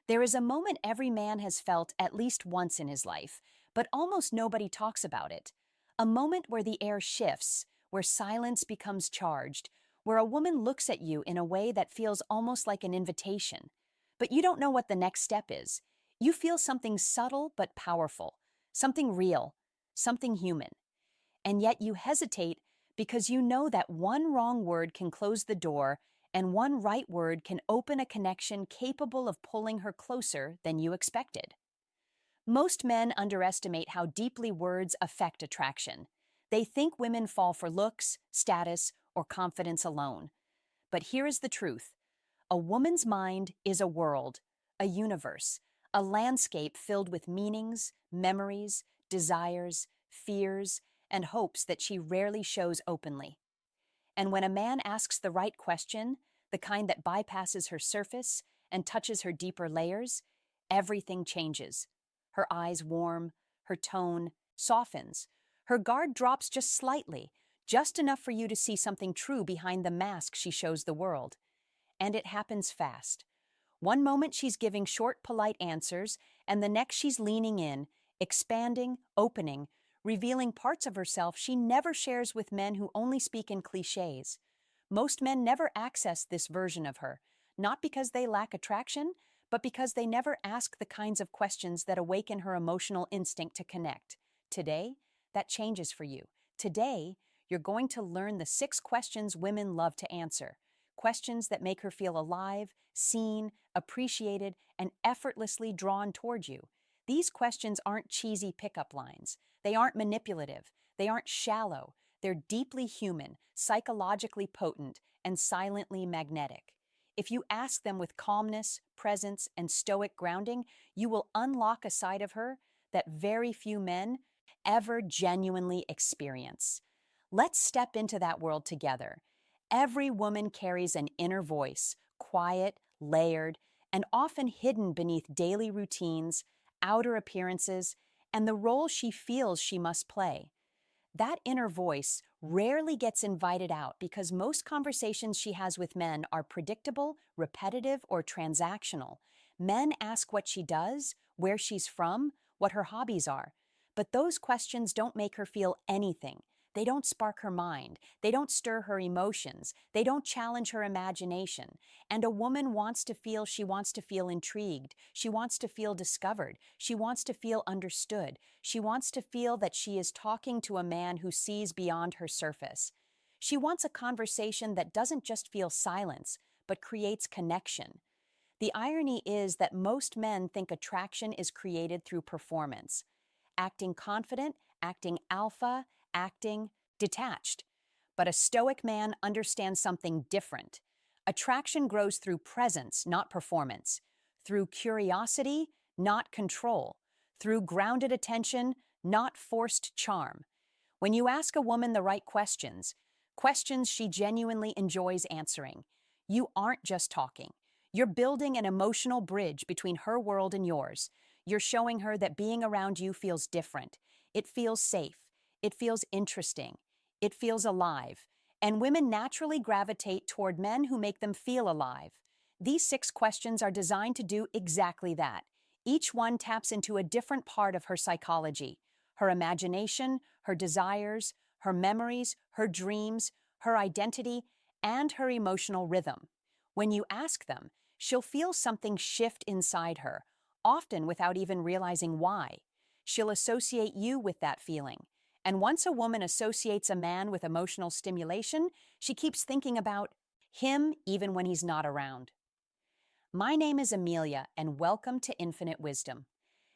There is a moment every man has felt at least once in his life, but almost nobody talks about it. A moment where the air shifts, where silence becomes charged, where a woman looks at you in a way that feels almost like an invitation. But you don't know what the next step is. You feel something subtle but powerful, something real, something human. And yet you hesitate because you know that one wrong word can close the door and one right word can open a connection capable of pulling her closer than you expected. Most men underestimate how deeply words affect attraction. They think women fall for looks, status, or confidence alone. But here is the truth. A woman's mind is a world, a universe, a landscape filled with meanings, memories, desires, fears, and hopes that she rarely shows openly. And when a man asks the right question, the kind that bypasses her surface and touches her deeper layers, everything changes. Her eyes warm, her tone softens, her guard drops just slightly, just enough for you to see something true behind the mask she shows the world. And it happens fast. One moment she's giving short, polite answers, and the next she's leaning in, expanding, opening, revealing parts of herself she never shares with men who only speak in cliches. Most men never access this version of her, not because they lack attraction, but because they never ask the kinds of questions that awaken her emotional instinct to connect. Today, that changes for you. Today, you're going to learn the 6 questions women love to answer. Questions that make her feel alive, seen, appreciated, and effortlessly drawn toward you. These questions aren't cheesy pickup lines. They aren't manipulative. They aren't shallow. They're deeply human, psychologically potent, and silently magnetic. If you ask them with calmness, presence, and stoic grounding, you will unlock a side of her that very few men ever genuinely experience. Let's step into that world together. Every woman carries an inner voice, quiet, layered, and often hidden beneath daily routines, outer appearances, and the role she feels she must play. That inner voice rarely gets invited out because most conversations she has with men are predictable, repetitive, or transactional. Men ask what she does, where she's from, what her hobbies are. But those questions don't make her feel anything. They don't spark her mind. They don't stir her emotions. They don't challenge her imagination. And a woman wants to feel she wants to feel intrigued. She wants to feel discovered. She wants to feel understood. She wants to feel that she is talking to a man who sees beyond her surface. She wants a conversation that doesn't just feel silence, but creates connection. The irony is that most men think attraction is created through performance. Acting confident, acting alpha, acting detached. But a stoic man understands something different. Attraction grows through presence, not performance. Through curiosity, not control. Through grounded attention, not forced charm. When you ask a woman the right questions, questions she genuinely enjoys answering, you aren't just talking. You're building an emotional bridge between her world and yours. You're showing her that being around you feels different. It feels safe. It feels interesting. It feels alive. And women naturally gravitate toward men who make them feel alive. These 6 questions are designed to do exactly that. Each one taps into a different part of her psychology, her imagination, her desires, her memories, her dreams, her identity, and her emotional rhythm. When you ask them, she'll feel something shift inside her, often without even realizing why. She'll associate you with that feeling. And once a woman associates a man with emotional stimulation, she keeps thinking about him even when he's not around. My name is Amelia, and welcome to Infinite Wisdom.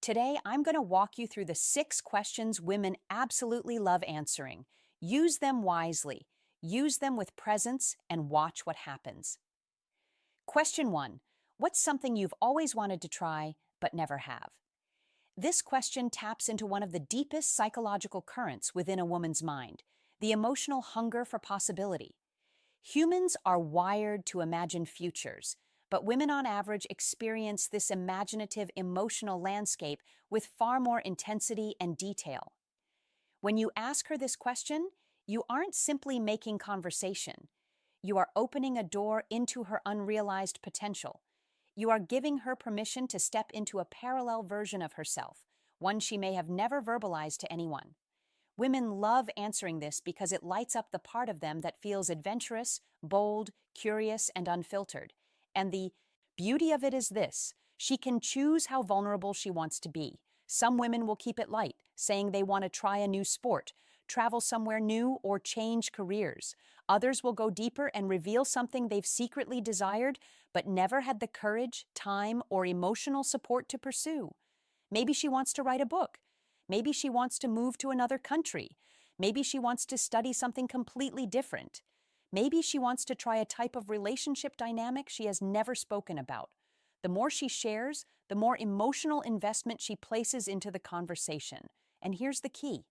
Today, I'm going to walk you through the 6 questions women absolutely love answering. Use them wisely, use them with presence, and watch what happens. Question 1. What's something you've always wanted to try but never have? This question taps into one of the deepest psychological currents within a woman's mind, the emotional hunger for possibility. Humans are wired to imagine futures, but women on average experience this imaginative emotional landscape with far more intensity and detail. When you ask her this question, you aren't simply making conversation. You are opening a door into her unrealized potential. You are giving her permission to step into a parallel version of herself, one she may have never verbalized to anyone. Women love answering this because it lights up the part of them that feels adventurous, bold, curious, and unfiltered. And the beauty of it is this: she can choose how vulnerable she wants to be. Some women will keep it light, saying they want to try a new sport, travel somewhere new, or change careers. Others will go deeper and reveal something they've secretly desired, but never had the courage, time, or emotional support to pursue. Maybe she wants to write a book. Maybe she wants to move to another country. Maybe she wants to study something completely different. Maybe she wants to try a type of relationship dynamic she has never spoken about. The more she shares, the more emotional investment she places into the conversation. And here's the key: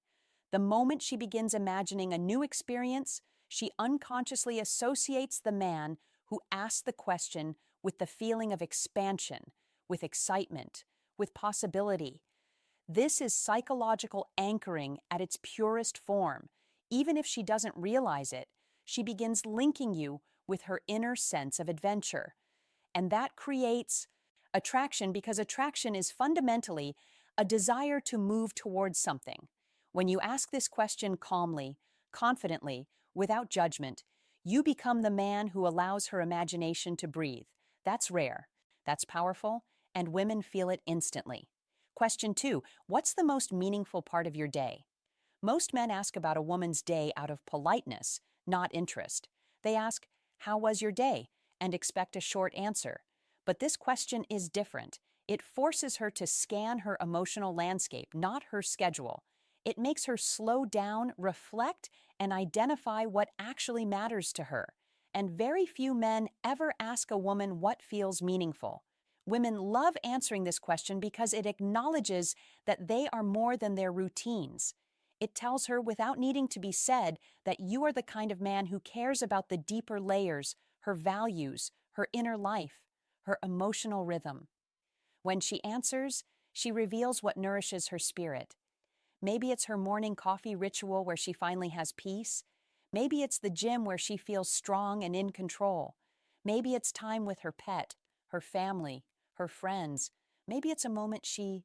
the moment she begins imagining a new experience, she unconsciously associates the man who asked the question with the feeling of expansion, with excitement, with possibility. This is psychological anchoring at its purest form. Even if she doesn't realize it, she begins linking you with her inner sense of adventure. And that creates attraction, because attraction is fundamentally a desire to move towards something. When you ask this question calmly, confidently, without judgment, you become the man who allows her imagination to breathe. That's rare, that's powerful, and women feel it instantly. Question 2: what's the most meaningful part of your day? Most men ask about a woman's day out of politeness, not interest. They ask, "How was your day?" and expect a short answer. But this question is different. It forces her to scan her emotional landscape, not her schedule. It makes her slow down, reflect, and identify what actually matters to her. And very few men ever ask a woman what feels meaningful. Women love answering this question because it acknowledges that they are more than their routines. It tells her, without needing to be said, that you are the kind of man who cares about the deeper layers, her values, her inner life, her emotional rhythm. When she answers, she reveals what nourishes her spirit. Maybe it's her morning coffee ritual where she finally has peace. Maybe it's the gym where she feels strong and in control. Maybe it's time with her pet, her family, her friends. Maybe it's a moment she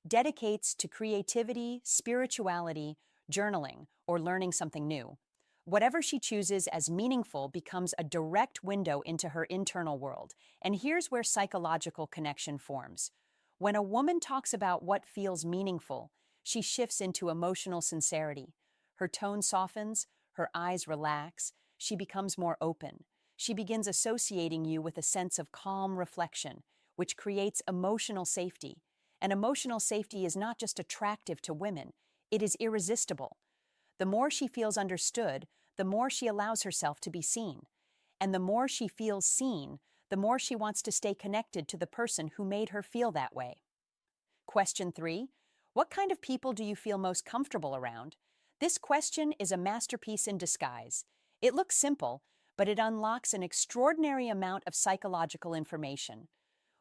dedicates to creativity, spirituality, journaling, or learning something new. Whatever she chooses as meaningful becomes a direct window into her internal world. And here's where psychological connection forms. When a woman talks about what feels meaningful, she shifts into emotional sincerity. Her tone softens, her eyes relax, she becomes more open. She begins associating you with a sense of calm reflection, which creates emotional safety. And emotional safety is not just attractive to women, it is irresistible. The more she feels understood, the more she allows herself to be seen. And the more she feels seen, the more she wants to stay connected to the person who made her feel that way. Question 3: what kind of people do you feel most comfortable around? This question is a masterpiece in disguise. It looks simple, but it unlocks an extraordinary amount of psychological information.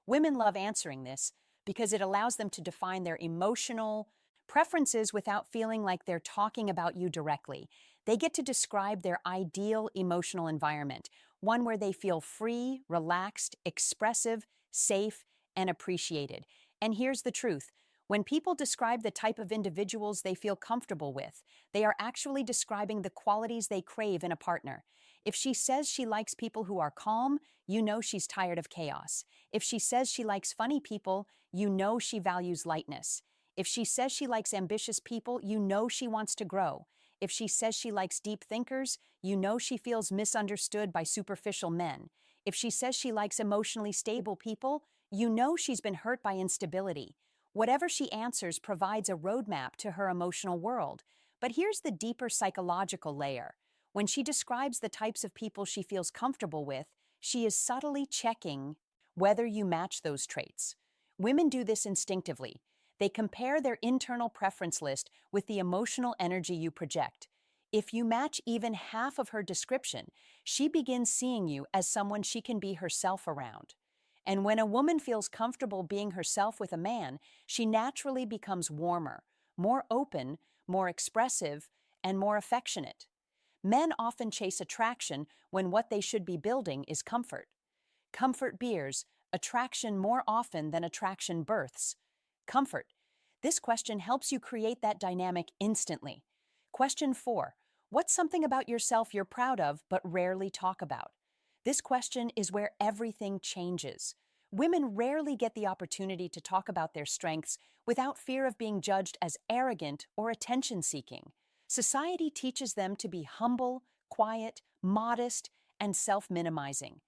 Women love answering this because it allows them to define their emotional preferences without feeling like they're talking about you directly. They get to describe their ideal emotional environment, one where they feel free, relaxed, expressive, safe, and appreciated. And here's the truth: when people describe the type of individuals they feel comfortable with, they are actually describing the qualities they crave in a partner. If she says she likes people who are calm, you know she's tired of chaos. If she says she likes funny people, you know she values lightness. If she says she likes ambitious people, you know she wants to grow. If she says she likes deep thinkers, you know she feels misunderstood by superficial men. If she says she likes emotionally stable people, you know she's been hurt by instability. Whatever she answers provides a roadmap to her emotional world. But here's the deeper psychological layer. When she describes the types of people she feels comfortable with, she is subtly checking whether you match those traits. Women do this instinctively. They compare their internal preference list with the emotional energy you project. If you match even half of her description, she begins seeing you as someone she can be herself around. And when a woman feels comfortable being herself with a man, she naturally becomes warmer, more open, more expressive, and more affectionate. Men often chase attraction when what they should be building is comfort. Comfort beers, attraction more often than attraction births? Comfort. This question helps you create that dynamic instantly. Question 4. What's something about yourself you're proud of but rarely talk about? This question is where everything changes. Women rarely get the opportunity to talk about their strengths without fear of being judged as arrogant or attention-seeking. Society teaches them to be humble, quiet, modest, and self-minimizing.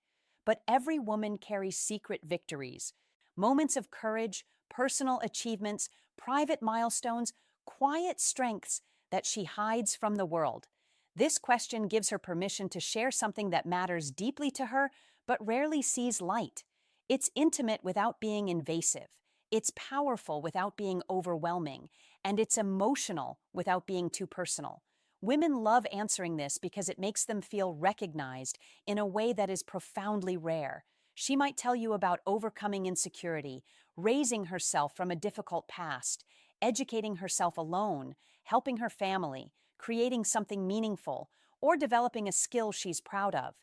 But every woman carries secret victories, moments of courage, personal achievements, private milestones, quiet strengths that she hides from the world. This question gives her permission to share something that matters deeply to her but rarely sees light. It's intimate without being invasive. It's powerful without being overwhelming. And it's emotional without being too personal. Women love answering this because it makes them feel recognized in a way that is profoundly rare. She might tell you about overcoming insecurity, raising herself from a difficult past, educating herself alone, helping her family, creating something meaningful, or developing a skill she's proud of.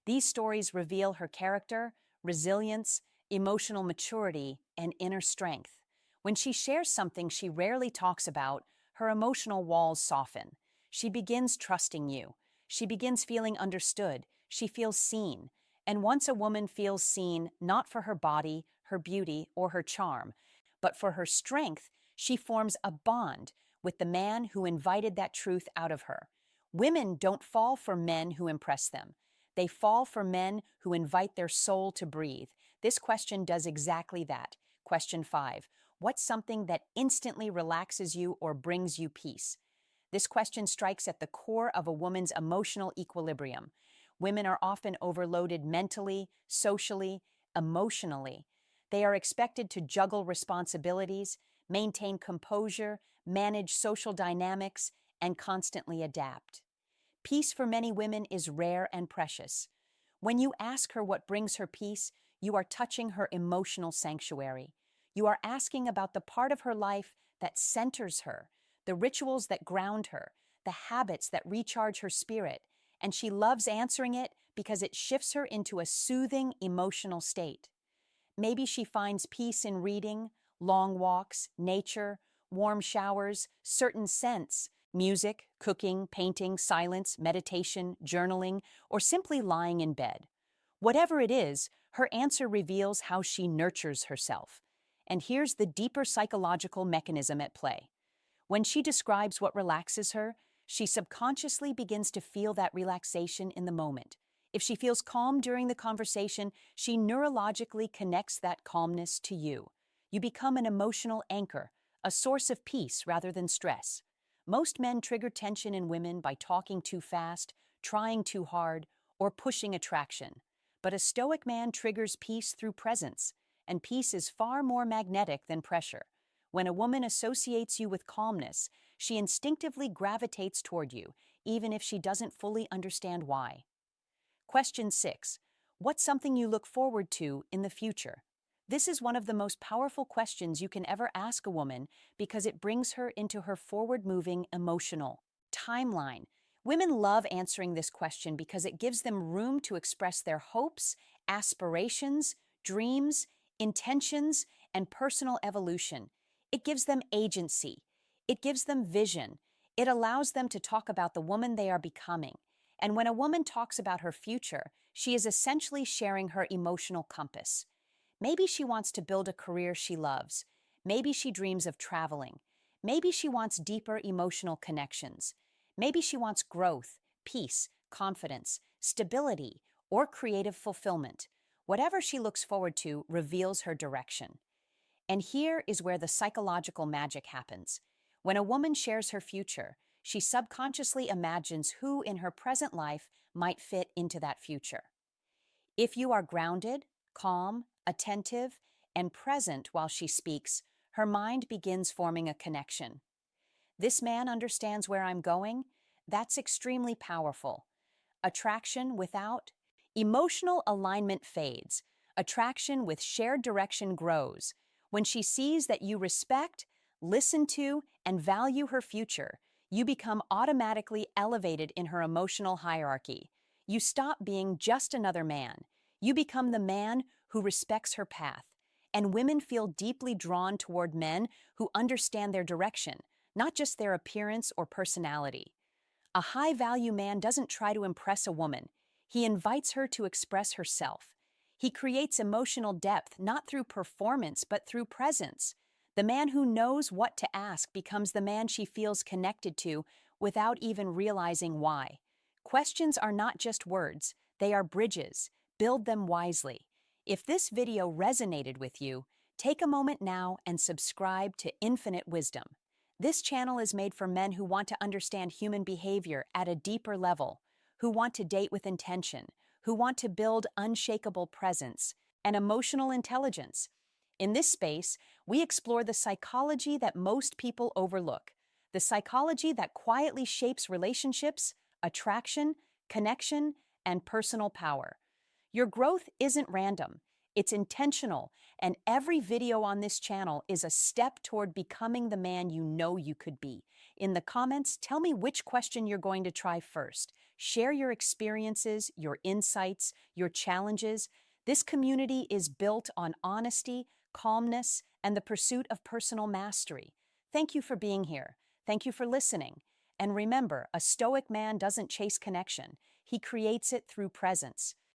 These stories reveal her character, resilience, emotional maturity, and inner strength. When she shares something she rarely talks about, her emotional walls soften. She begins trusting you. She begins feeling understood. She feels seen. And once a woman feels seen, not for her body, her beauty, or her charm, but for her strength, she forms a bond with the man who invited that truth out of her. Women don't fall for men who impress them. They fall for men who invite their soul to breathe. This question does exactly that. Question 5. What's something that instantly relaxes you or brings you peace? This question strikes at the core of a woman's emotional equilibrium. Women are often overloaded mentally, socially, emotionally. They are expected to juggle responsibilities, maintain composure, manage social dynamics, and constantly adapt. Peace for many women is rare and precious. When you ask her what brings her peace, you are touching her emotional sanctuary. You are asking about the part of her life that centers her, the rituals that ground her, the habits that recharge her spirit, and she loves answering it because it shifts her into a soothing emotional state. Maybe she finds peace in reading, long walks, nature, warm showers, certain scents, music, cooking, painting, silence, meditation, journaling, or simply lying in bed. Whatever it is, her answer reveals how she nurtures herself. And here's the deeper psychological mechanism at play. When she describes what relaxes her, she subconsciously begins to feel that relaxation in the moment. If she feels calm during the conversation, she neurologically connects that calmness to you. You become an emotional anchor, a source of peace rather than stress. Most men trigger tension in women by talking too fast, trying too hard, or pushing attraction. But a Stoic man triggers peace through presence, and peace is far more magnetic than pressure. When a woman associates you with calmness, she instinctively gravitates toward you, even if she doesn't fully understand why. Question 6. What's something you look forward to in the future? This is one of the most powerful questions you can ever ask a woman because it brings her into her forward-moving emotional timeline. Women love answering this question because it gives them room to express their hopes, aspirations, dreams, intentions, and personal evolution. It gives them agency. It gives them vision. It allows them to talk about the woman they are becoming. And when a woman talks about her future, she is essentially sharing her emotional compass. Maybe she wants to build a career she loves. Maybe she dreams of traveling. Maybe she wants deeper emotional connections. Maybe she wants growth, peace, confidence, stability, or creative fulfillment. Whatever she looks forward to reveals her direction. And here is where the psychological magic happens. When a woman shares her future, she subconsciously imagines who in her present life might fit into that future. If you are grounded, calm, attentive, and present while she speaks, her mind begins forming a connection. This man understands where I'm going. That's extremely powerful. Attraction without emotional alignment fades. Attraction with shared direction grows. When she sees that you respect, listen to, and value her future, you become automatically elevated in her emotional hierarchy. You stop being just another man. You become the man who respects her path, and women feel deeply drawn toward men who understand their direction, not just their appearance or personality. A high-value man doesn't try to impress a woman. He invites her to express herself. He creates emotional depth not through performance but through presence. The man who knows what to ask becomes the man she feels connected to without even realizing why. Questions are not just words, they are bridges. Build them wisely. If this video resonated with you, take a moment now and subscribe to Infinite Wisdom. This channel is made for men who want to understand human behavior at a deeper level, who want to date with intention, who want to build unshakable presence and emotional intelligence. In this space, we explore the psychology that most people overlook, the psychology that quietly shapes relationships, attraction, connection, and personal power. Your growth isn't random, it's intentional, and every video on this channel is a step toward becoming the man you know you could be. In the comments, tell me which question you're going to try first. Share your experiences, your insights, your challenges. This community is built on honesty, calmness, and the pursuit of personal mastery. Thank you for being here. Thank you for listening. And remember, a Stoic man doesn't chase connection. He creates it through presence.